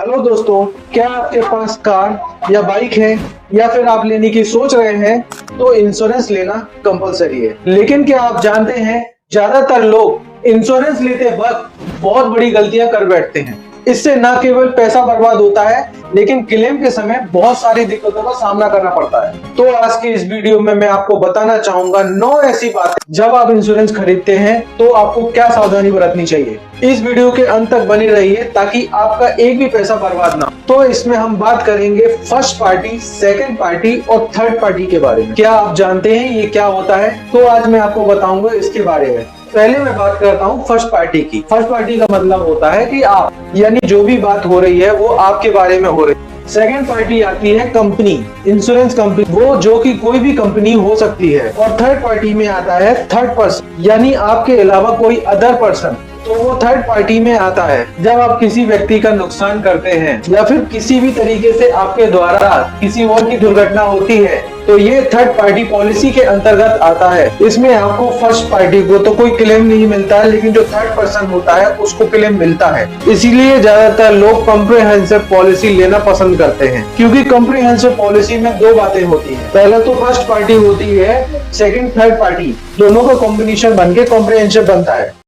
Hello दोस्तों, क्या आपके पास कार या बाइक है या फिर आप लेने की सोच रहे हैं तो इंश्योरेंस लेना कंपलसरी है। लेकिन क्या आप जानते हैं, ज्यादातर लोग इंश्योरेंस लेते वक्त बहुत बड़ी गलतियां कर बैठते हैं। इससे न केवल पैसा बर्बाद होता है, लेकिन क्लेम के समय बहुत सारी दिक्कतों का सामना करना पड़ता है। तो आज की इस वीडियो में मैं आपको बताना चाहूंगा 9 ऐसी बातें जब आप इंश्योरेंस खरीदते हैं तो आपको क्या सावधानी बरतनी चाहिए। इस वीडियो के अंत तक बने रहिए ताकि आपका एक भी पैसा बर्बाद ना हो। तो इसमें हम बात करेंगे फर्स्ट पार्टी, सेकंड पार्टी और थर्ड पार्टी के बारे में। क्या आप जानते हैं ये क्या होता है? तो आज मैं आपको बताऊंगा इसके बारे में। पहले मैं बात करता हूँ फर्स्ट पार्टी की। फर्स्ट पार्टी का मतलब होता है कि आप, यानी जो भी बात हो रही है वो आपके बारे में हो रही है। सेकेंड पार्टी आती है कंपनी, इंश्योरेंस कंपनी, वो जो कि कोई भी कंपनी हो सकती है। और थर्ड पार्टी में आता है थर्ड पर्सन, यानी आपके अलावा कोई अदर पर्सन। तो वो थर्ड पार्टी में आता है जब आप किसी व्यक्ति का नुकसान करते हैं या फिर किसी भी तरीके से आपके द्वारा किसी और की दुर्घटना होती है, तो ये थर्ड पार्टी पॉलिसी के अंतर्गत आता है। इसमें आपको फर्स्ट पार्टी को तो कोई क्लेम नहीं मिलता है, लेकिन जो थर्ड पर्सन होता है उसको क्लेम मिलता है। इसीलिए ज्यादातर लोग कॉम्प्रिहेंसिव पॉलिसी लेना पसंद करते हैं, क्योंकि कॉम्प्रिहेंसिव पॉलिसी में दो बातें होती है। पहला तो फर्स्ट पार्टी होती है, सेकंड थर्ड पार्टी, दोनों का कॉम्बिनेशन बनके कॉम्प्रिहेंसिव बनता है।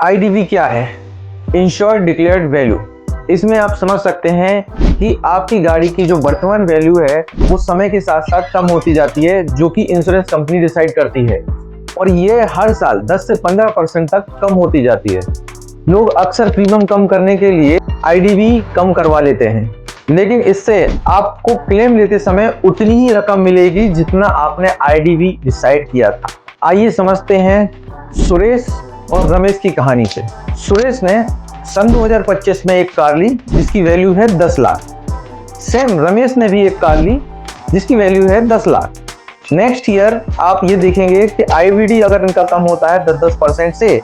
IDV क्या है? Insured declared value. इसमें आप समझ सकते हैं कि आपकी गाड़ी की जो वर्तमान वैल्यू है वो समय के साथ साथ कम होती जाती है, जो कि इंश्योरेंस कंपनी डिसाइड करती है, और ये हर साल 10 से 15% तक कम होती जाती है। लोग अक्सर प्रीमियम कम करने के लिए IDV कम करवा लेते हैं, लेकिन इससे आपको क्लेम लेते समय उतनी ही रकम मिलेगी जितना आपने IDV डिसाइड किया था। आइए समझते हैं सुरेश और रमेश की कहानी से। सुरेश ने सन 2025 में एक कार ली जिसकी वैल्यू है 10 लाख। सेम रमेश ने भी एक कार ली जिसकी वैल्यू है 10 लाख। नेक्स्ट ईयर आप ये देखेंगे कि IVD अगर इनका कम होता है 10% से,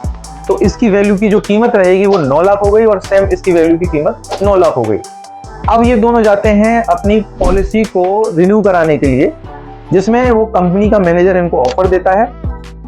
तो इसकी वैल्यू की जो कीमत रहेगी वो 9 लाख हो गई, और सेम इसकी वैल्यू की कीमत 9 लाख हो गई। अब ये दोनों जाते हैं अपनी पॉलिसी को रिन्यू कराने के लिए, जिसमें वो कंपनी का मैनेजर इनको ऑफर देता है।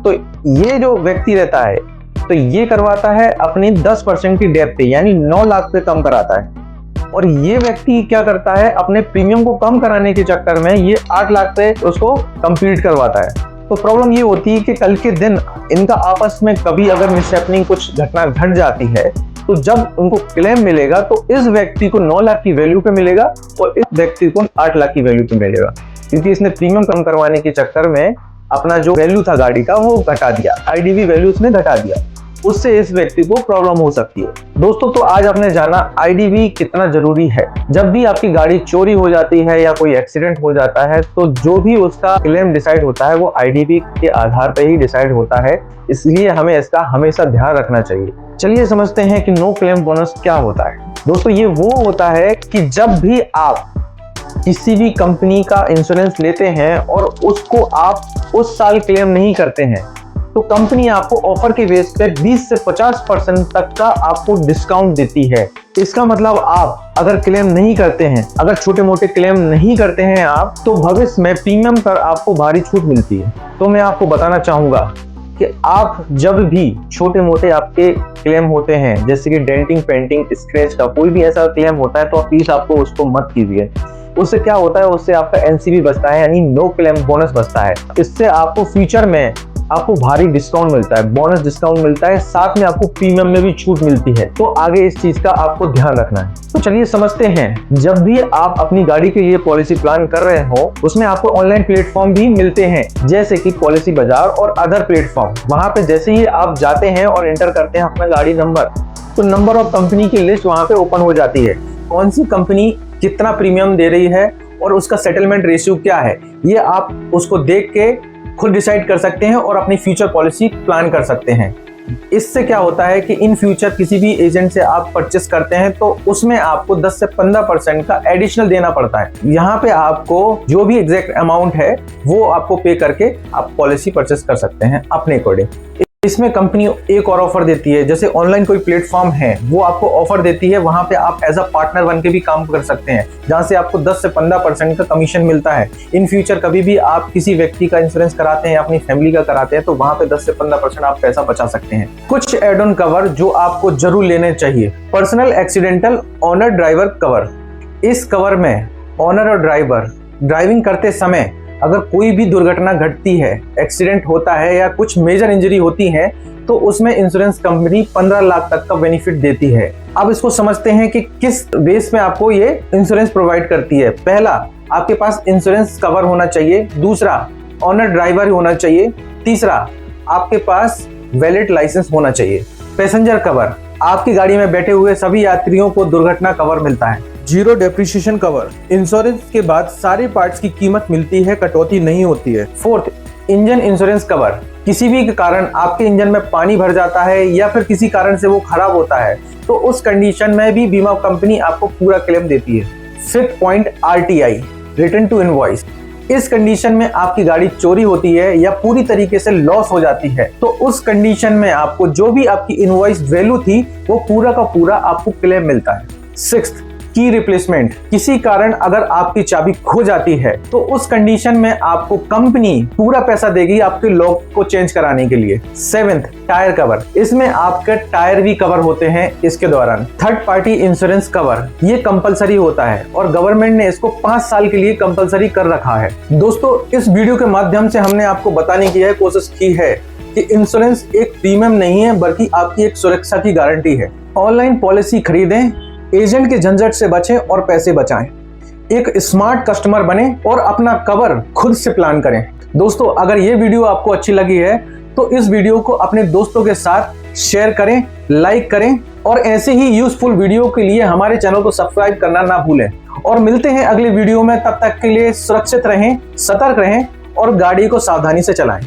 तो ये जो व्यक्ति रहता है तो ये करवाता है अपनी 10% की डेप्थ पे, यानी 9 लाख पे कम कराता है। और ये व्यक्ति क्या करता है, अपने प्रीमियम को कम कराने के चक्कर में ये 8 लाख पे उसको कंप्लीट करवाता है। तो प्रॉब्लम ये होती है कि कल के दिन इनका आपस में कभी अगर मिसहैपनिंग कुछ घटना घट जाती है, तो जब उनको क्लेम मिलेगा तो इस व्यक्ति को 9 लाख की वैल्यू पे मिलेगा और इस व्यक्ति को 8 लाख की वैल्यू पे मिलेगा, क्योंकि इसने प्रीमियम कम करवाने के चक्कर में अपना जो वैल्यू था गाड़ी का वो घटा दिया, IDV वैल्यू उसने घटा दिया। उससे इस व्यक्ति को प्रॉब्लम हो सकती है। दोस्तों, तो आज आपने जाना IDV कितना जरूरी है। जब भी आपकी गाड़ी चोरी हो जाती है या कोई एक्सीडेंट हो जाता है, तो जो भी उसका क्लेम डिसाइड होता है वो IDV के आधार पर ही डिसाइड होता है, इसलिए हमें इसका हमेशा ध्यान रखना चाहिए। चलिए समझते हैं कि नो क्लेम बोनस क्या होता है। दोस्तों, ये वो होता है कि जब भी आप किसी भी कंपनी का इंश्योरेंस लेते हैं और उसको आप उस साल क्लेम नहीं करते हैं, तो कंपनी आपको ऑफर के बेस पे 20 से 50% तक का आपको डिस्काउंट देती है। इसका मतलब आप अगर क्लेम नहीं करते हैं, अगर छोटे मोटे क्लेम नहीं करते हैं आप, तो भविष्य में प्रीमियम पर आपको भारी छूट मिलती है। तो मैं आपको बताना चाहूंगा कि आप जब भी छोटे मोटे आपके क्लेम होते हैं, जैसे कि डेंटिंग, पेंटिंग, स्क्रैच का कोई भी ऐसा क्लेम होता है, तो प्लीज आपको उसको मत कीजिए। उससे क्या होता है, उससे आपका NCB बचता है, यानी नो क्लेम बोनस बचता है। इससे आपको फ्यूचर में आपको भारी डिस्काउंट मिलता है, बोनस डिस्काउंट मिलता है, साथ में आपको प्रीमियम में भी छूट मिलती है। तो आगे इस चीज का आपको ध्यान रखना है। तो चलिए समझते हैं, जब भी आप अपनी गाड़ी के लिए पॉलिसी प्लान कर रहे हो, उसमें आपको ऑनलाइन प्लेटफॉर्म भी मिलते हैं, जैसे कि पॉलिसी बाजार और अदर प्लेटफॉर्म। वहां पे जैसे ही आप जाते हैं और एंटर करते हैं अपना गाड़ी नंबर, तो नंबर ऑफ कंपनी की लिस्ट वहां पे ओपन हो जाती है। कौन सी कंपनी कितना प्रीमियम दे रही है और उसका सेटलमेंट रेशियो क्या है, ये आप उसको देख के खुद डिसाइड कर सकते हैं और अपनी फ्यूचर पॉलिसी प्लान कर सकते हैं। इससे क्या होता है कि इन फ्यूचर किसी भी एजेंट से आप परचेस करते हैं तो उसमें आपको 10 से 15% का एडिशनल देना पड़ता है। यहाँ पे आपको जो भी एग्जैक्ट अमाउंट है वो आपको पे करके आप पॉलिसी परचेस कर सकते हैं अपने अकॉर्डिंग। इसमें कंपनी एक और ऑफर देती है, जैसे ऑनलाइन कोई प्लेटफॉर्म है वो आपको ऑफर देती है, वहां पे आप एज अ पार्टनर बन के भी काम कर सकते हैं, जहां से आपको 10 से 15% का कमीशन मिलता है। इन फ्यूचर कभी भी आप किसी व्यक्ति का इंश्योरेंस कराते हैं, अपनी फैमिली का कराते हैं, तो वहां पे 10 से 15% आप पैसा बचा सकते हैं। कुछ एड ऑन कवर जो आपको जरूर लेने चाहिए। Personal accidental owner driver cover. इस कवर में ऑनर और ड्राइवर ड्राइविंग करते समय अगर कोई भी दुर्घटना घटती है, एक्सीडेंट होता है या कुछ मेजर इंजरी होती है, तो उसमें इंश्योरेंस कंपनी 15 लाख तक का बेनिफिट देती है। अब इसको समझते हैं कि किस बेस में आपको ये इंश्योरेंस प्रोवाइड करती है। पहला, आपके पास इंश्योरेंस कवर होना चाहिए। दूसरा, ऑनर ड्राइवर होना चाहिए। तीसरा, आपके पास वैलिड लाइसेंस होना चाहिए। पैसेंजर कवर, आपकी गाड़ी में बैठे हुए सभी यात्रियों को दुर्घटना कवर मिलता है। जीरो डेप्रिसिएशन कवर, इंश्योरेंस के बाद सारे पार्ट्स की कीमत मिलती है, कटौती नहीं होती है। फोर्थ, इंजन इंश्योरेंस कवर, किसी भी कारण आपके इंजन में पानी भर जाता है या फिर किसी कारण से वो खराब होता है, तो उस कंडीशन में भी बीमा कंपनी आपको पूरा क्लेम देती है। Fifth point, RTI, return to invoice. इस कंडीशन में आपकी गाड़ी चोरी होती है या पूरी तरीके से लॉस हो जाती है, तो उस कंडीशन में आपको जो भी आपकी इनवॉइस वैल्यू थी वो पूरा का पूरा आपको क्लेम मिलता है। सिक्स्थ, की रिप्लेसमेंट, किसी कारण अगर आपकी चाबी खो जाती है तो उस कंडीशन में आपको कंपनी पूरा पैसा देगी आपके लॉक को चेंज कराने के लिए। सेवेंथ, टायर कवर, इसमें आपके टायर भी कवर होते हैं इसके दौरान। थर्ड पार्टी इंश्योरेंस कवर, ये कंपलसरी होता है और गवर्नमेंट ने इसको 5 साल के लिए कंपलसरी कर रखा है। दोस्तों, इस वीडियो के माध्यम से हमने आपको बताने की कोशिश की है कि इंश्योरेंस एक प्रीमियम नहीं है बल्कि आपकी एक सुरक्षा की गारंटी है। ऑनलाइन पॉलिसी खरीदें, एजेंट के झंझट से बचें और पैसे बचाएं। एक स्मार्ट कस्टमर बने और अपना कवर खुद से प्लान करें। दोस्तों, अगर ये वीडियो आपको अच्छी लगी है तो इस वीडियो को अपने दोस्तों के साथ शेयर करें, लाइक करें और ऐसे ही यूजफुल वीडियो के लिए हमारे चैनल को सब्सक्राइब करना ना भूलें। और मिलते हैं अगले वीडियो में, तब तक के लिए सुरक्षित रहें, सतर्क रहें और गाड़ी को सावधानी से चलाएं।